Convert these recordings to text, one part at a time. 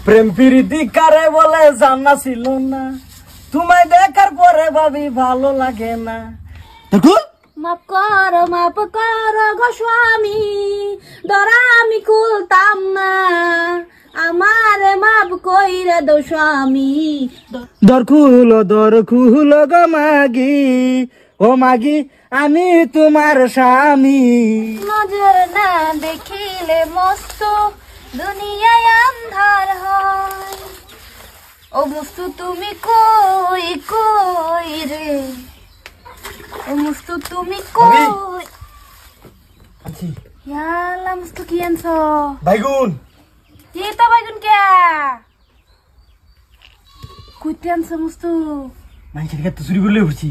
প্রেম প্রীতি কারে বলে জানা ছিল না, তোমায় দেখার পরে ভাবি ভালো লাগে না। মাপ করো গো স্বামী, ধরা আমি খুলতাম না, আমারে মাপ কইরা দো স্বামী। দর খুলো গো মাগি, ও মাগি আমি তোমার স্বামী। নজর না দেখিলে মস্ত দুনিয়ায় আন্ধার হয়, ও মস্তু তুমি কই কই রে, ও মস্তু তুমি কই। ইয়ালা মস্তু কি আনছো? বাইগুন। কি তো বাইগুন কে কইতে আনছো মস্তু? মানুষের ক্ষেত্রে তো চুরি করলে উঠছি,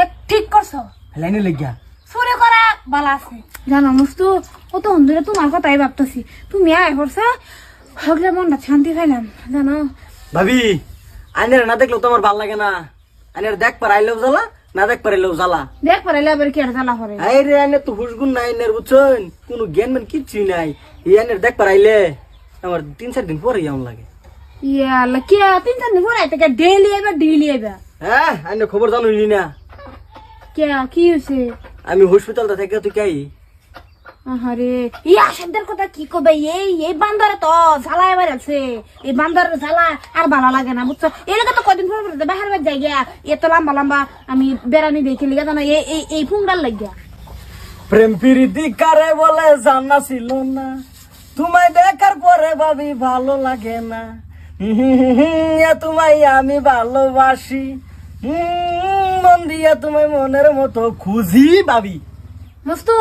এক ঠিক করছো, লাইনে লেগিয়া চুরি করা বালা আছে জানো মস্তু। ও তো অন্ধরে তোমার কথাই ভাবতেছি, তুমি আয় করছা হগলে মনটা শান্তি পাইলাম জানো। ভাবি আইনের না দেখলেও তোমার ভাল লাগে না, আইনের দেখ পার আইলেও জ্বালা, না দেখ পার আইলেও জ্বালা। দেখ পারাইলে আবার কি আর জ্বালা করে। আই রে আইনের তো হুশগুন নাই, আইনের বুঝছেন কোনো জ্ঞান মান কিচ্ছুই নাই। এই আইনের দেখ পার আইলে আমার 3-4 দিন পরে এমন লাগে। ইয়ালা কি 3-4 দিন পরে আইতে ডেইলি আইবা। হ্যাঁ আইনের খবর জানুনি না। কে কি হইছে? আমি হসপিটালটা থেকে তুই কাই। আহারে এই আশাদের কথা কি কবে, এই বান্দরে তো জ্বালা এবার আছে, এই বান্দরের জ্বালা আর ভালো লাগে না বুঝছো। এলাকা তো কদিন পর বাহার বাদ যাই গিয়া এত লম্বা লম্বা আমি বেড়ানি দেখে লিগা জানো এই ফুংডার লাগিয়া। প্রেম প্রীতি কারে বলে জানা ছিল না, তোমায় দেখার পরে ভাবি ভালো লাগে না। তোমায় আমি ভালোবাসি, মন দিয়া তোমায় মনের মতো খুঁজি ভাবি। মস্তু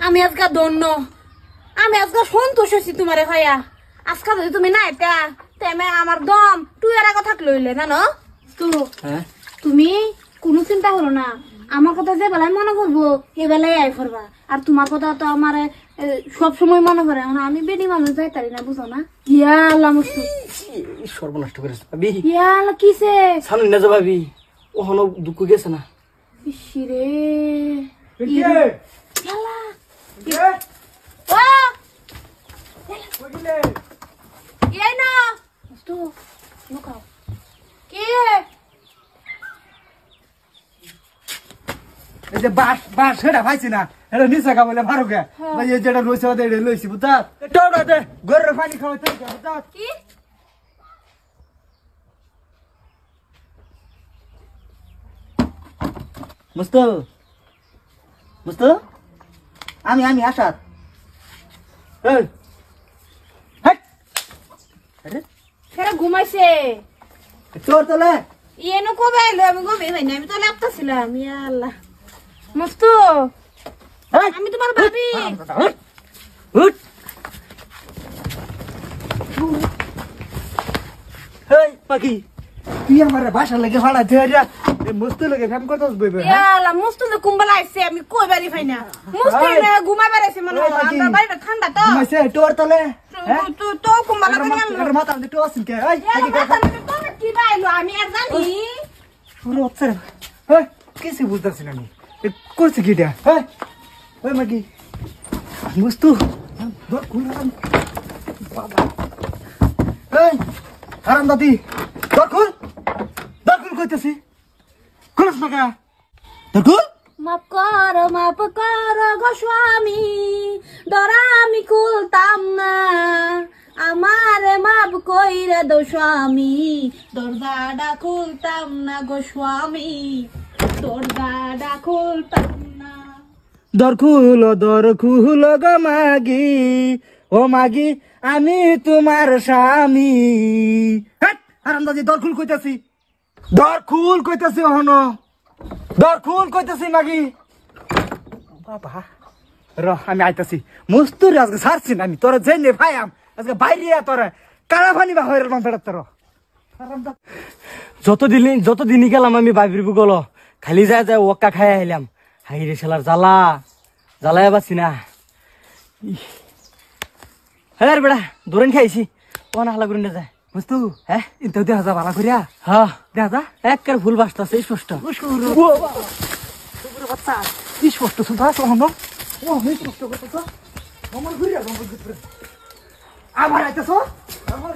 আমি আজকে ধন্য, আমি আজকে সন্তোষ হয়েছি তোমারে হইয়া। আজকে যদি তুমি না এটা তেমে আমার দম তুই এর আগে থাকলে হইলে জানো তো। তুমি কোনো চিন্তা করো না, আমার কথা যে বেলায় মনে করবো এ বেলায় আই করবা, আর তোমার কথা তো আমার সব সময় মনে করে। আমি বেডি মানুষ যাইতারি না বুঝো না। ইয়া আল্লাহ মস্তু সর্বনষ্ট করেছে ভাবি। ইয়া আল্লাহ কিসে সামনে না যা ভাবি, ওখানে দুঃখ গেছে না। ইসিরে বাস সেটা পাইছি না, এটা নিচে খাবলে ভালো গে যেটা লইছে এটা লইছি বুঝা গরের পানি খাওয়াই বুঝা। মুস্ত মুস্ত আমি আসাদ ঘুমাইছে চোর তোলে এনো কবে আইলো? আমি ঘুমিয়ে ভাই না, আমি তো ল্যাপতাছিলাম। ইয়া আল্লাহ মস্তু আমি তোমার ভাবি। পাখি তুই আমার বাসা লাগে ভাড়া মস্ত লাগে ফ্যাম করতে বইবে। মস্তু যে কুম্বালা আইছে আমি কই বাড়ি পাই না। মস্তু ঘুমাই বেড়াইছে মনে হয়, আমরা বাড়িটা ঠান্ডা তো। ঘুমাইছে টোর তলে তো কুম্বালা মাথা আমি তো আসিন কে কি বাইলো আমি আর জানি। পুরো অচ্ছার কিছু বুঝতেছি না আমি করছি কিটা। ওই মাগি মস্তু হারাম দাদি দরকুল কইতেছি খুলস না কা দরকুল। মাপ করো গো স্বামী, ধরা আমি খুলতাম না, আমারে মাপ কইরা দো স্বামী। দরজাটা খুলতাম না গো স্বামী, দরজাটা খুলতাম না। দর খুলো গো মাগি, ও মাগি আমি তোমার স্বামী। হারাম দাদি দরকুল কইতেছি হন দরকুল কইতেছি মাগি। বাবা র আমি আইতাছি মস্তুরি আজকে ছাড়ছি না আমি তোরা জেনে ভাইয়াম আজকে বাইরে তোরা কারা ফানি বা হইরাল মানতে তোর। যতদিনই গেলাম আমি বাবির গুগল খালি যায় ওক্কা খাই আইলাম। হাই রে শালার জ্বালায় পাচ্ছি না। হ্যাঁ বেড়া ধরেন খাইছি ও না হালা করে না যায় বুঝতু। হ্যাঁ ইন্টাও দেখা যা ভালো করিয়া। হ্যাঁ দেখা যা একের ফুল বাসতাছে স্পষ্ট বাচ্চা স্পষ্ট শুনতে স্পষ্ট করতেছ আমার ঘুরিয়া আবার আইতেছ আমার